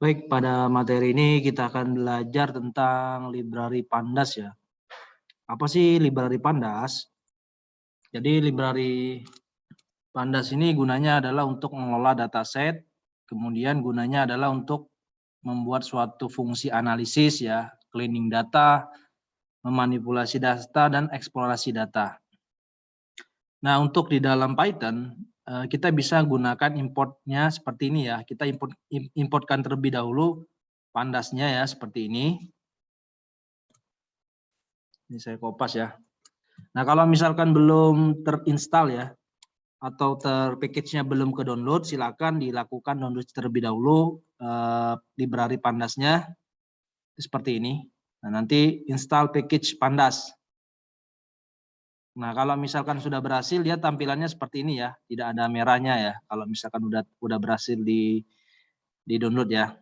Baik, pada materi ini kita akan belajar tentang library Pandas ya. Apa sih library Pandas? Jadi library Pandas ini gunanya adalah untuk mengelola dataset, kemudian gunanya adalah untuk membuat suatu fungsi analisis ya, cleaning data, memanipulasi data, dan eksplorasi data. Nah, untuk di dalam Python, kita bisa gunakan importnya seperti ini ya. Kita importkan terlebih dahulu Pandasnya ya, seperti ini. Ini saya kopas ya. Nah, kalau misalkan belum terinstall ya, atau package-nya belum ke download, silakan dilakukan download terlebih dahulu library Pandasnya seperti ini. Nah, nanti install package Pandas. Nah, kalau misalkan sudah berhasil, dia tampilannya seperti ini ya, tidak ada merahnya ya. Kalau misalkan udah berhasil di download ya.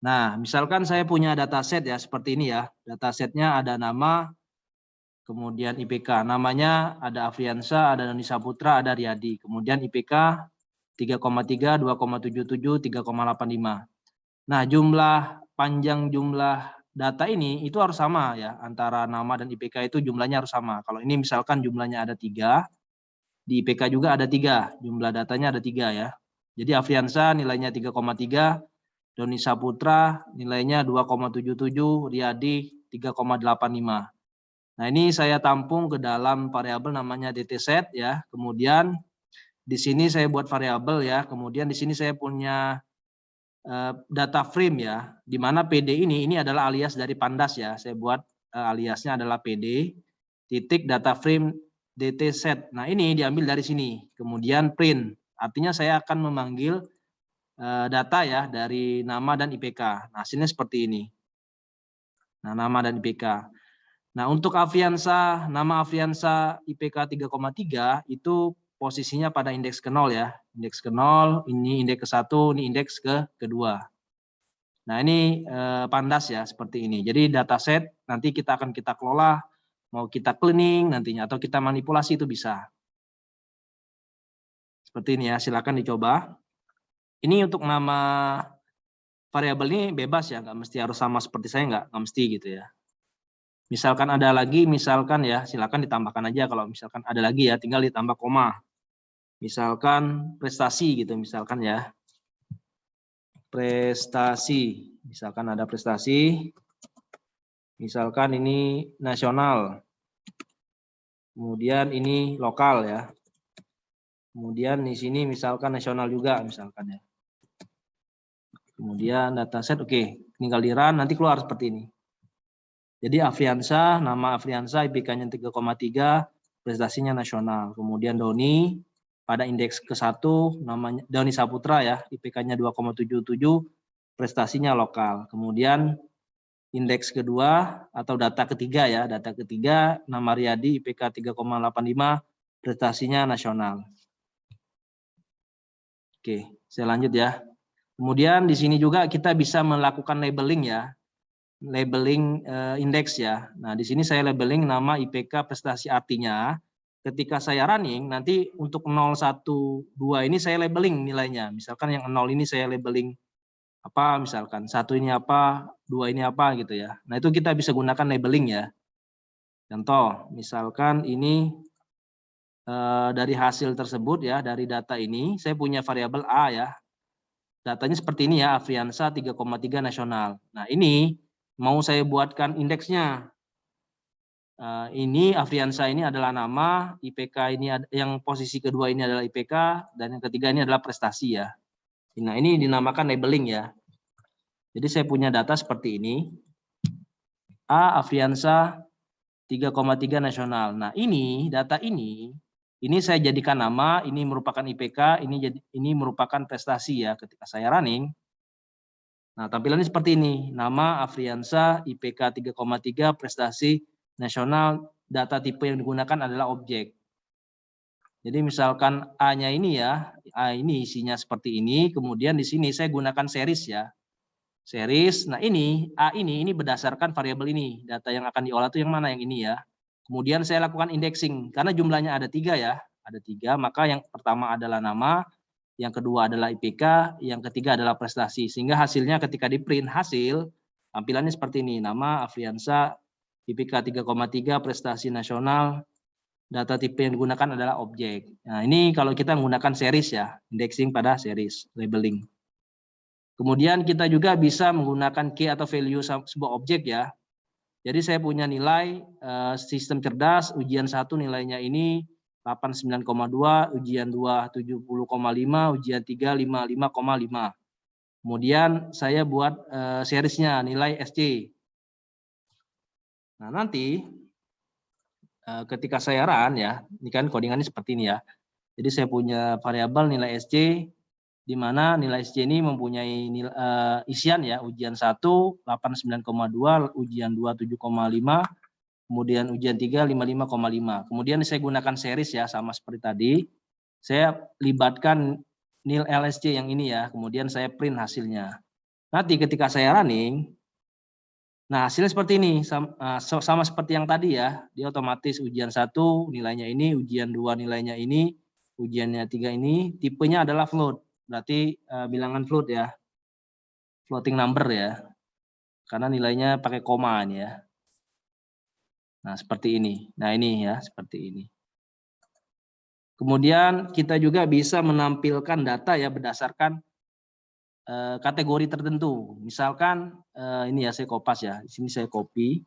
Nah, misalkan saya punya dataset ya seperti ini ya. Datasetnya ada nama, kemudian IPK. Namanya ada Afriansa, ada Doni Saputra, ada Riyadi. Kemudian IPK 3,3, 2,77, 3,85. Nah, panjang jumlah data ini itu harus sama ya, antara nama dan IPK itu jumlahnya harus sama. Kalau ini misalkan jumlahnya ada 3, di IPK juga ada 3, jumlah datanya ada 3 ya. Jadi Afriansa nilainya 3,3, Doni Saputra nilainya 2,77, Riyadi 3,85. Nah, ini saya tampung ke dalam variabel namanya dataset ya. Kemudian di sini saya buat variabel ya. Kemudian di sini saya punya data frame ya, di mana PD ini adalah alias dari Pandas ya. Saya buat aliasnya adalah PD titik data frame dataset. Nah, ini diambil dari sini. Kemudian print, artinya saya akan memanggil data ya dari nama dan IPK. Nah, hasilnya seperti ini. Nah, nama dan IPK. Nah, untuk Afriansa, nama Afriansa IPK 3,3 itu posisinya pada indeks ke-0 ya. Indeks ke-0, ini indeks ke-1, ini indeks kedua. Nah, ini Pandas ya, seperti ini. Jadi dataset nanti kita kelola, mau kita cleaning nantinya atau kita manipulasi itu bisa. Seperti ini ya, silakan dicoba. Ini untuk nama variabel ini bebas ya, nggak mesti harus sama seperti saya, nggak mesti gitu ya. Misalkan ada lagi, misalkan ya, silakan ditambahkan aja. Kalau misalkan ada lagi ya, tinggal ditambah koma. Misalkan prestasi gitu, misalkan ya. Prestasi, misalkan ada prestasi. Misalkan ini nasional. Kemudian ini lokal ya. Kemudian di sini misalkan nasional juga misalkan ya. Kemudian dataset oke, tinggal di run nanti keluar seperti ini. Jadi Afriansa, nama Afriansa IPK-nya 3,3, prestasinya nasional. Kemudian Doni pada indeks ke-1 namanya Doni Saputra ya, IPK-nya 2,77, prestasinya lokal. Kemudian indeks kedua atau data ketiga ya, data ketiga nama Riyadi IPK 3,85, prestasinya nasional. Oke, saya lanjut ya. Kemudian di sini juga kita bisa melakukan labeling ya. Labeling indeks ya. Nah, di sini saya labeling nama IPK prestasi, artinya ketika saya running nanti untuk 0, 1, 2 ini saya labeling nilainya. Misalkan yang 0 ini saya labeling apa, misalkan 1 ini apa, 2 ini apa gitu ya. Nah, itu kita bisa gunakan labeling ya. Contoh, misalkan ini dari hasil tersebut ya, dari data ini saya punya variabel A ya. Datanya seperti ini ya, Afriansa 3,3 nasional. Nah, ini mau saya buatkan indeksnya. Ini Afriansa ini adalah nama, IPK ini yang posisi kedua ini adalah IPK, dan yang ketiga ini adalah prestasi ya. Nah, ini dinamakan labeling ya. Jadi saya punya data seperti ini. A Afriansa 3,3 nasional. Nah, ini data ini saya jadikan nama, ini merupakan IPK, ini merupakan prestasi ya ketika saya running. Nah, tampilannya seperti ini. Nama Afriansa IPK 3,3, prestasi nasional, data tipe yang digunakan adalah objek. Jadi misalkan A-nya ini ya, A ini isinya seperti ini, kemudian di sini saya gunakan series ya. Series, nah ini A ini berdasarkan variabel ini, data yang akan diolah itu yang mana, yang ini ya. Kemudian saya lakukan indexing, karena jumlahnya ada 3 ya, ada 3, maka yang pertama adalah nama, yang kedua adalah IPK, yang ketiga adalah prestasi. Sehingga hasilnya ketika di print hasil, tampilannya seperti ini. Nama Afriansa, IPK 3,3, prestasi nasional, data tipe yang digunakan adalah objek. Nah, ini kalau kita menggunakan series ya, indexing pada series, labeling. Kemudian kita juga bisa menggunakan key atau value sebuah objek ya. Jadi saya punya nilai sistem cerdas, ujian 1 nilainya ini 89,2, ujian 2 70,5, ujian 3 55,5. Kemudian saya buat seriesnya nilai SC. Nah, nanti ketika saya run ya, ini kan codingannya seperti ini ya. Jadi saya punya variabel nilai SC, di mana nilai SC ini mempunyai isian ya, ujian 1 89,2, ujian 2 7,5, kemudian ujian 3 55,5. Kemudian saya gunakan series ya, sama seperti tadi. Saya libatkan nil LSC yang ini ya, kemudian saya print hasilnya. Nanti ketika saya running, nah hasilnya seperti ini, sama seperti yang tadi ya, dia otomatis ujian 1 nilainya ini, ujian 2 nilainya ini, ujiannya 3 ini, tipenya adalah float, berarti bilangan float ya, floating number ya, karena nilainya pakai koma ini ya. Nah seperti ini, nah ini ya, seperti ini. Kemudian kita juga bisa menampilkan data ya berdasarkan kategori tertentu. Misalkan ini ya saya kopas ya. Di sini saya copy,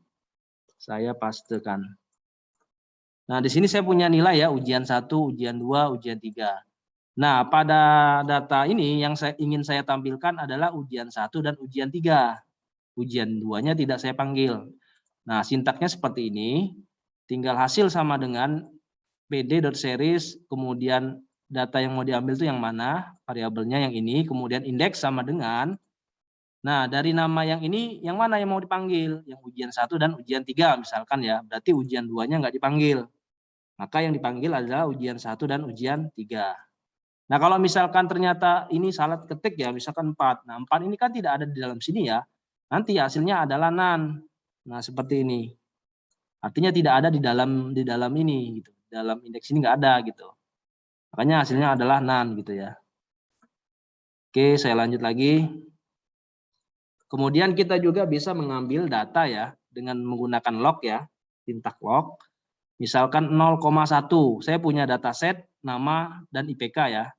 saya pastekan. Nah, di sini saya punya nilai ya, ujian 1, ujian 2, ujian 3. Nah, pada data ini yang ingin saya tampilkan adalah ujian 1 dan ujian 3. Ujian 2-nya tidak saya panggil. Nah, sintaknya seperti ini. Tinggal hasil sama dengan pd.series, kemudian data yang mau diambil itu yang mana, variabelnya yang ini, kemudian indeks sama dengan, nah dari nama yang ini, yang mana yang mau dipanggil, yang ujian 1 dan ujian 3 misalkan ya, berarti ujian 2-nya nggak dipanggil, maka yang dipanggil adalah ujian 1 dan ujian 3. Nah kalau misalkan ternyata ini salah ketik ya, misalkan 4, nah 4 ini kan tidak ada di dalam sini ya, nanti hasilnya adalah none. Nah seperti ini, artinya tidak ada di dalam ini gitu. Dalam indeks ini nggak ada gitu. Makanya hasilnya adalah none gitu ya. Oke, saya lanjut lagi. Kemudian kita juga bisa mengambil data ya dengan menggunakan log ya, sintak log. Misalkan 0,1, saya punya dataset nama dan IPK ya.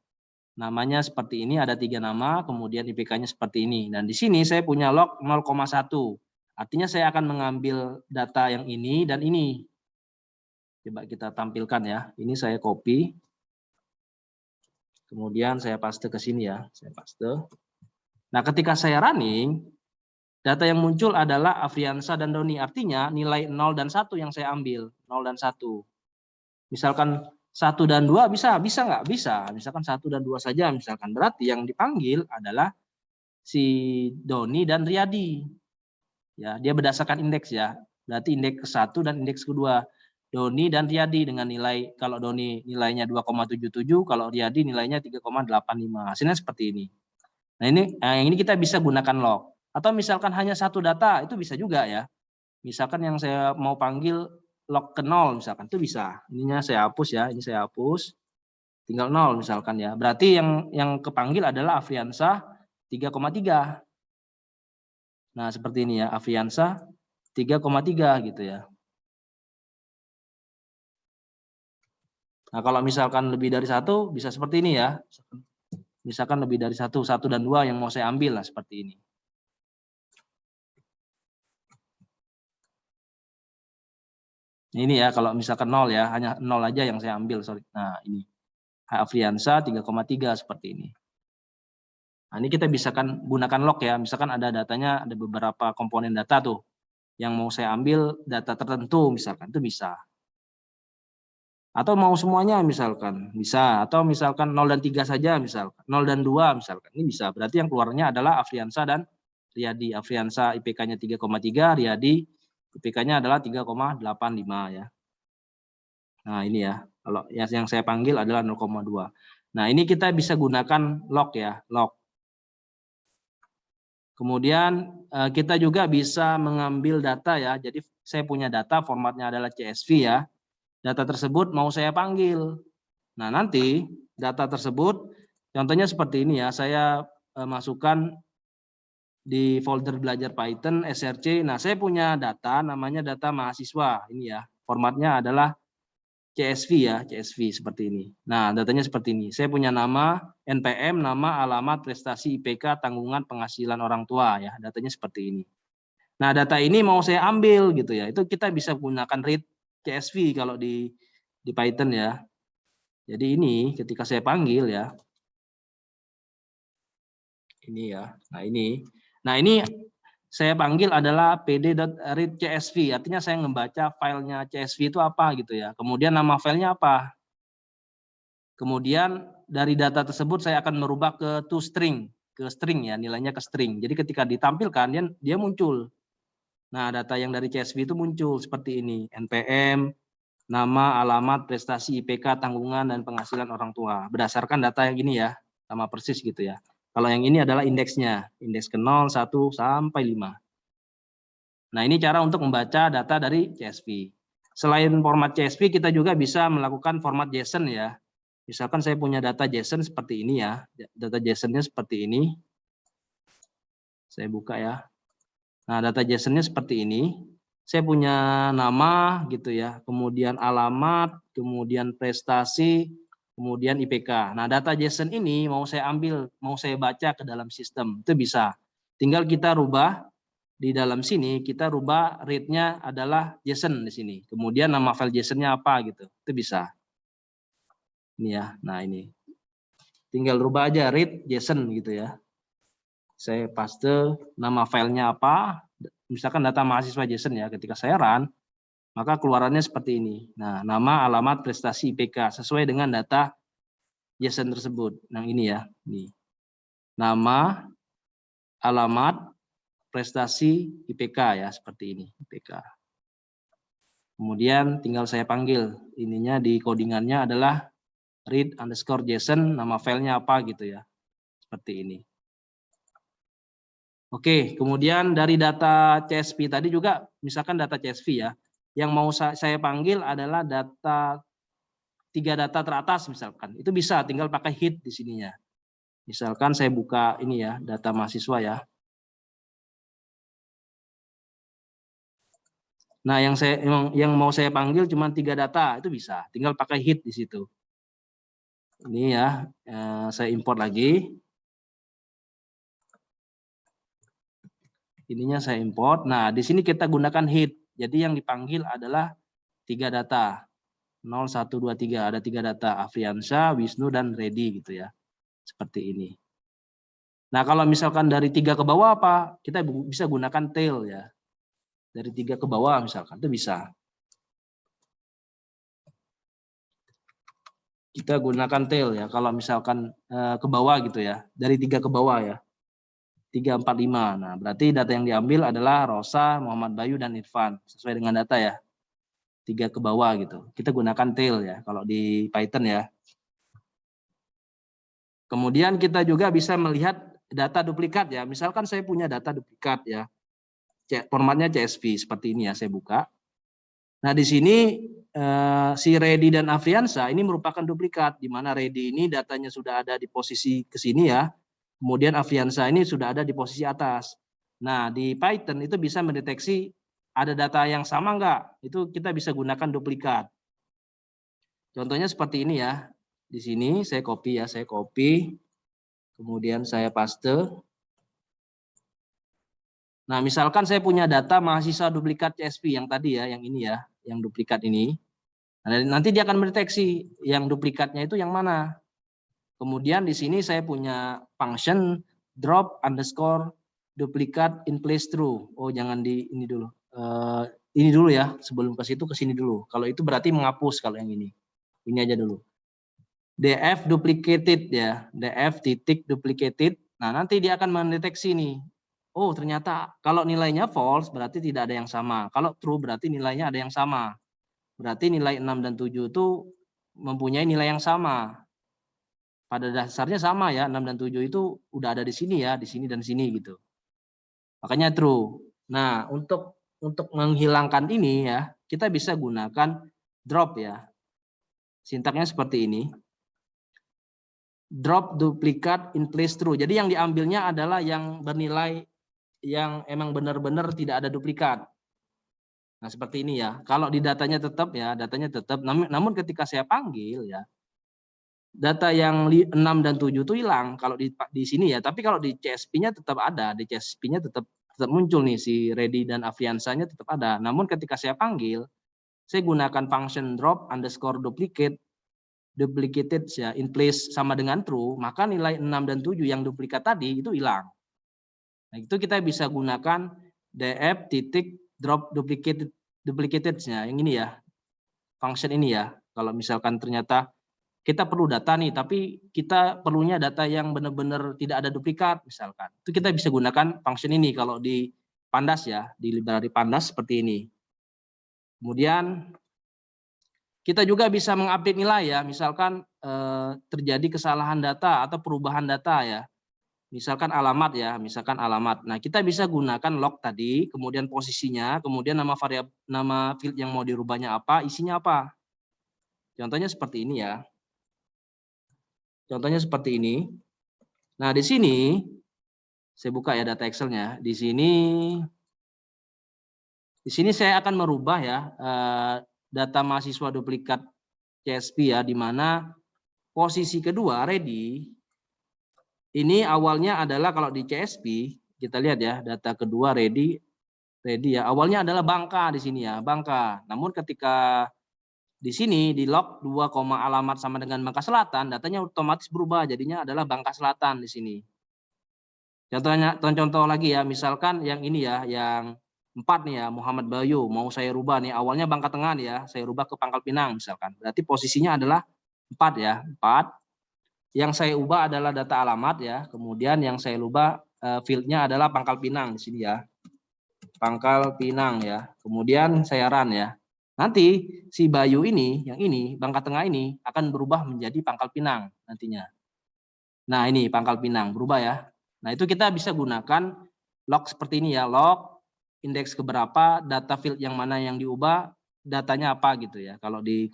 Namanya seperti ini, ada 3 nama, kemudian IPK-nya seperti ini. Dan di sini saya punya log 0,1. Artinya saya akan mengambil data yang ini dan ini. Coba kita tampilkan ya. Ini saya copy. Kemudian saya paste ke sini ya. Saya paste. Nah, ketika saya running, data yang muncul adalah Afriansa dan Doni. Artinya nilai 0 dan 1 yang saya ambil. 0 dan 1. Misalkan 1 dan 2 bisa nggak? Bisa. Misalkan 1 dan 2 saja misalkan. Berarti yang dipanggil adalah si Doni dan Riyadi. Ya, dia berdasarkan indeks ya. Berarti indeks ke-1 dan indeks ke-2. Doni dan Riyadi dengan nilai, kalau Doni nilainya 2,77, kalau Riyadi nilainya 3,85. Hasilnya seperti ini. Nah, yang ini kita bisa gunakan log. Atau misalkan hanya satu data, itu bisa juga ya. Misalkan yang saya mau panggil log ke 0 misalkan, itu bisa. Ininya saya hapus ya, ini saya hapus. Tinggal 0 misalkan ya. Berarti yang kepanggil adalah Afriansa 3,3. Nah, seperti ini ya, Afriansa 3,3 gitu ya. Nah, kalau misalkan lebih dari 1 bisa seperti ini ya. Misalkan lebih dari 1 dan 2 yang mau saya ambil lah seperti ini. Ini ya, kalau misalkan 0 ya, hanya 0 aja yang saya ambil, sorry. Nah, ini. Afriansa 3,3 seperti ini. Nah, ini kita bisa kan gunakan log ya. Misalkan ada datanya, ada beberapa komponen data tuh. Yang mau saya ambil data tertentu misalkan, itu bisa. Atau mau semuanya misalkan, bisa. Atau misalkan 0 dan 3 saja misalkan, 0 dan 2 misalkan, ini bisa. Berarti yang keluarnya adalah Afriansa dan Riyadi. Afriansa IPK-nya 3,3, Riyadi IPK-nya adalah 3,85 ya. Nah ini ya, kalau yang saya panggil adalah 0,2. Nah ini kita bisa gunakan log ya, log. Kemudian kita juga bisa mengambil data ya, jadi saya punya data formatnya adalah CSV ya. Data tersebut mau saya panggil. Nah nanti data tersebut Contohnya seperti ini ya, saya masukkan di folder belajar Python, SRC. Nah, saya punya data, namanya data mahasiswa. Ini ya, formatnya adalah CSV ya, CSV seperti ini. Nah, datanya seperti ini. Saya punya nama, NPM, nama, alamat, prestasi, IPK, tanggungan, penghasilan orang tua ya. Datanya seperti ini. Nah, data ini mau saya ambil gitu ya. Itu kita bisa gunakan read CSV kalau di Python ya. Jadi ini ketika saya panggil ya. Ini ya. Nah, ini. Nah, ini saya panggil adalah pd.read.csv, artinya saya membaca filenya CSV itu apa gitu ya. Kemudian nama filenya apa. Kemudian dari data tersebut saya akan merubah ke toString, ke string ya, nilainya ke string. Jadi ketika ditampilkan dia muncul. Nah, data yang dari CSV itu muncul seperti ini, NPM, nama, alamat, prestasi, IPK, tanggungan, dan penghasilan orang tua. Berdasarkan data yang ini ya, sama persis gitu ya. Kalau yang ini adalah indeksnya, indeks ke 0, 1, sampai 5. Nah, ini cara untuk membaca data dari CSV. Selain format CSV, kita juga bisa melakukan format JSON ya. Misalkan saya punya data JSON seperti ini ya. Data JSON-nya seperti ini. Saya buka ya. Nah, data JSON-nya seperti ini. Saya punya nama gitu ya, kemudian alamat, kemudian prestasi, kemudian IPK. Nah, data JSON ini mau saya ambil, mau saya baca ke dalam sistem, itu bisa. Tinggal kita rubah di dalam sini, kita rubah read-nya adalah JSON di sini. Kemudian nama file JSON-nya apa gitu, itu bisa. Ini ya, nah ini. Tinggal rubah aja read JSON gitu ya. Saya paste nama filenya apa, misalkan data mahasiswa JSON ya, ketika saya run, maka keluarannya seperti ini. Nah, nama, alamat, prestasi, IPK, sesuai dengan data JSON tersebut. Nah, ini ya, ini. Nama, alamat, prestasi, IPK ya, seperti ini, IPK. Kemudian tinggal saya panggil, ininya di codingannya adalah read_JSON, nama filenya apa gitu ya, seperti ini. Oke, kemudian dari data CSV tadi juga, misalkan data CSV ya, yang mau saya panggil adalah data 3 data teratas misalkan, itu bisa tinggal pakai hit di sininya. Misalkan saya buka ini ya, data mahasiswa ya. Nah, yang mau saya panggil cuma 3 data, itu bisa, tinggal pakai hit di situ. Ini ya, saya import lagi. Ininya saya import. Nah, di sini kita gunakan hit. Jadi yang dipanggil adalah 3 data. 0, 1, 2, 3. Ada 3 data. Afriansyah, Wisnu, dan Redi gitu ya. Seperti ini. Nah, kalau misalkan dari 3 ke bawah apa? Kita bisa gunakan tail ya. Dari 3 ke bawah misalkan, itu bisa. Kita gunakan tail ya. Kalau misalkan ke bawah gitu ya. Dari 3 ke bawah ya. 3, 4, 5. Nah, berarti data yang diambil adalah Rosa, Muhammad Bayu, dan Irfan. Sesuai dengan data ya. 3 ke bawah gitu. Kita gunakan tail ya kalau di Python ya. Kemudian kita juga bisa melihat data duplikat ya. Misalkan saya punya data duplikat ya. Formatnya CSV seperti ini ya, saya buka. Nah, di sini si Redi dan Afriansyah ini merupakan duplikat, di mana Redi ini datanya sudah ada di posisi ke sini ya. Kemudian Afriansyah ini sudah ada di posisi atas. Nah, di Python itu bisa mendeteksi ada data yang sama enggak? Itu kita bisa gunakan duplikat. Contohnya seperti ini ya. Di sini saya copy ya, saya copy. Kemudian saya paste. Nah, misalkan saya punya data mahasiswa duplikat CSV yang tadi ya, yang ini ya, yang duplikat ini. Nah, nanti dia akan mendeteksi yang duplikatnya itu yang mana. Kemudian di sini saya punya function drop underscore duplikat in place true. Oh, jangan di ini dulu. Ini dulu ya, sebelum ke situ ke sini dulu. Kalau itu berarti menghapus kalau yang ini. Ini aja dulu. df duplicated ya, df titik duplicated. Nah, nanti dia akan mendeteksi nih. Oh, ternyata kalau nilainya false berarti tidak ada yang sama. Kalau true berarti nilainya ada yang sama. Berarti nilai 6 dan 7 itu mempunyai nilai yang sama. Pada dasarnya sama ya, 6 dan 7 itu udah ada di sini ya, di sini dan sini gitu. Makanya true. Nah, untuk menghilangkan ini ya, kita bisa gunakan drop ya. Sintaknya seperti ini. drop duplikat in place true. Jadi yang diambilnya adalah yang bernilai yang emang benar-benar tidak ada duplikat. Nah, seperti ini ya. Kalau di datanya tetap ya, datanya tetap. Namun ketika saya panggil ya, data yang 6 dan 7 itu hilang kalau di sini ya. Tapi kalau di CSP-nya tetap ada, di CSP-nya tetap muncul nih si Ready dan Afriansanya tetap ada. Namun ketika saya panggil, saya gunakan function drop underscore duplicated ya in place sama dengan true, maka nilai 6 dan 7 yang duplikat tadi itu hilang. Nah, itu kita bisa gunakan df titik drop duplicated-nya yang ini ya. Function ini ya. Kalau misalkan ternyata kita perlu data nih, tapi kita perlunya data yang benar-benar tidak ada duplikat misalkan. Itu kita bisa gunakan function ini kalau di Pandas ya, di library Pandas seperti ini. Kemudian kita juga bisa mengupdate nilai ya, misalkan terjadi kesalahan data atau perubahan data ya. Misalkan alamat ya, misalkan alamat. Nah, kita bisa gunakan log tadi, kemudian posisinya, kemudian nama variabel, nama field yang mau dirubahnya apa, isinya apa. Contohnya seperti ini ya. Contohnya seperti ini. Nah, di sini saya buka ya data Excel-nya. Di sini saya akan merubah ya data mahasiswa duplikat CSP ya, di mana posisi kedua ready ini awalnya adalah kalau di CSP kita lihat ya, data kedua ready ya, awalnya adalah Bangka di sini ya, Bangka. Namun ketika di sini di log 2, alamat sama dengan Bangka Selatan, datanya otomatis berubah jadinya adalah Bangka Selatan di sini. Contoh lagi ya, misalkan yang ini ya, yang 4 nih ya, Muhammad Bayu, mau saya rubah nih, awalnya Bangka Tengah nih ya, saya rubah ke Pangkal Pinang misalkan. Berarti posisinya adalah 4 ya, 4. Yang saya ubah adalah data alamat ya, kemudian yang saya ubah field-nya adalah Pangkal Pinang di sini ya. Pangkal Pinang ya. Kemudian saya run ya. Nanti si Bayu ini, yang ini, Bangka Tengah ini akan berubah menjadi Pangkal Pinang nantinya. Nah, ini Pangkal Pinang berubah ya. Nah, itu kita bisa gunakan log seperti ini ya, log indeks keberapa, data field yang mana yang diubah, datanya apa gitu ya. Kalau di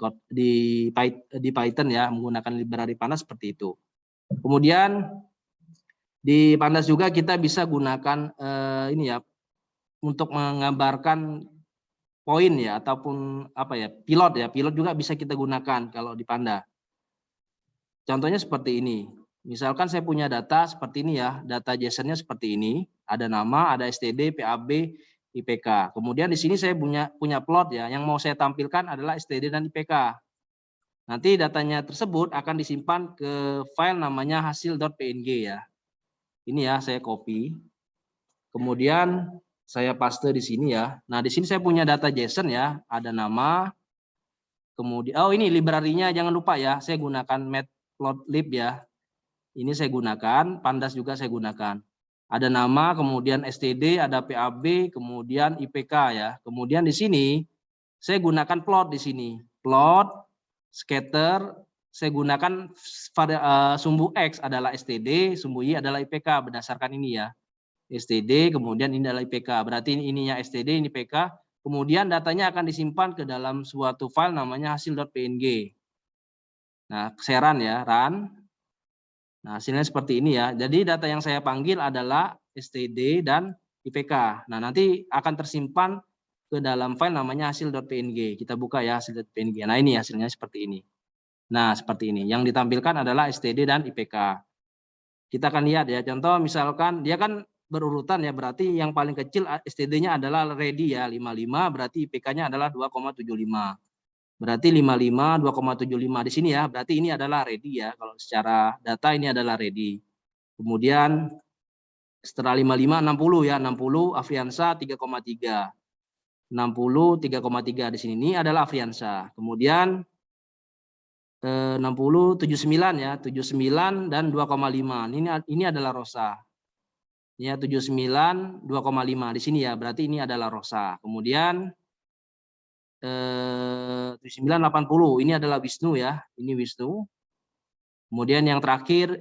Python ya, menggunakan library Pandas seperti itu. Kemudian di Pandas juga kita bisa gunakan ini ya, untuk menggambarkan poin ya, ataupun apa ya, pilot juga bisa kita gunakan kalau di Panda. Contohnya seperti ini. Misalkan saya punya data seperti ini ya, data JSON-nya seperti ini, ada nama, ada STD, PAB, IPK. Kemudian di sini saya punya plot ya, yang mau saya tampilkan adalah STD dan IPK. Nanti datanya tersebut akan disimpan ke file namanya hasil.png ya. Ini ya, saya copy. Kemudian saya paste di sini ya. Nah, di sini saya punya data JSON ya, ada nama. Kemudian ini library-nya jangan lupa ya, saya gunakan matplotlib ya. Ini saya gunakan, Pandas juga saya gunakan. Ada nama, kemudian STD, ada PAB, kemudian IPK ya. Kemudian di sini saya gunakan plot di sini. Plot, scatter, saya gunakan sumbu X adalah STD, sumbu Y adalah IPK berdasarkan ini ya. STD, kemudian ini adalah IPK. Berarti ininya STD, ini IPK. Kemudian datanya akan disimpan ke dalam suatu file namanya hasil.png. Nah, saya run ya, run. Nah, hasilnya seperti ini ya. Jadi data yang saya panggil adalah STD dan IPK. Nah, nanti akan tersimpan ke dalam file namanya hasil.png. Kita buka ya hasil.png. Nah, ini hasilnya seperti ini. Nah, seperti ini. Yang ditampilkan adalah STD dan IPK. Kita akan lihat ya. Contoh misalkan dia kan berurutan ya, berarti yang paling kecil STD-nya adalah ready ya, 55, berarti IPK-nya adalah 2,75. Berarti 55, 2,75 di sini ya, berarti ini adalah ready ya. Kalau secara data ini adalah ready. Kemudian setelah 55, 60 ya, 60 Afriansa 3,3. 60, 3,3 di sini. Ini adalah Afriansa. Kemudian 60, 79 ya, 79 dan 2,5. Ini adalah Rosa. Ya, 79, 2,5 di sini ya, berarti ini adalah Rosa. Kemudian 7980 ini adalah Wisnu ya, ini Wisnu. Kemudian yang terakhir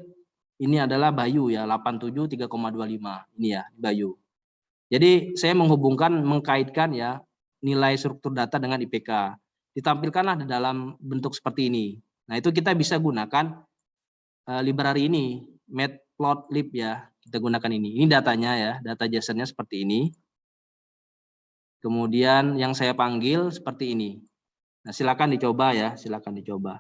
ini adalah Bayu ya, 87 3,25 ini ya Bayu. Jadi saya mengkaitkan ya nilai struktur data dengan IPK. Ditampilkanlah di dalam bentuk seperti ini. Nah, itu kita bisa gunakan library ini, matplotlib ya, kita gunakan ini. Ini datanya ya, data JSON-nya seperti ini. Kemudian yang saya panggil seperti ini. Nah, silakan dicoba ya, silakan dicoba.